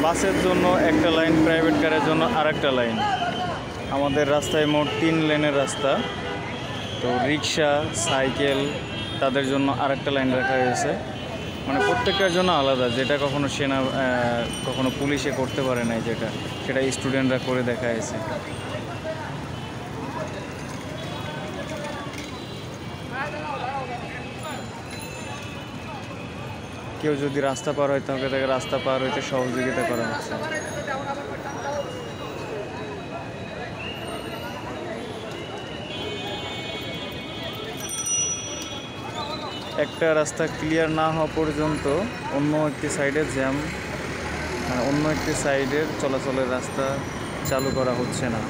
বাসের জন্য একটা লাইন, প্রাইভেট কারের জন্য আরেকটা লাইন। আমাদের রাস্তায় মোট 3 লেনের রাস্তা। তো রিক্সা, সাইকেল তাদের জন্য আরেকটা লাইন রাখা হয়েছে। মানে প্রত্যেকটার জন্য আলাদা, যেটা কখনো পুলিশে করতে পারে নাই, সেটা স্টুডেন্টরা করে দেখাইছে। কেউ যদি রাস্তা পার হয় তাহলে তাকে রাস্তা পার হইতে সহযোগিতা করা হচ্ছে। একটা রাস্তা ক্লিয়ার না হওয়া পর্যন্ত অন্য একটি সাইডে অন্য একটি সাইডের চলাচলের রাস্তা চালু করা হচ্ছে না।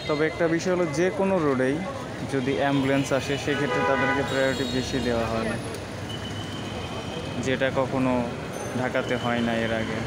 তবে একটা বিষয় হলো, যে কোনো রোডেই যদি অ্যাম্বুলেন্স আসে সেক্ষেত্রে তাদেরকে প্রায়োরিটি বেশি দেওয়া হয়, যেটা কখনো ঢাকাতে হয় না এর আগে।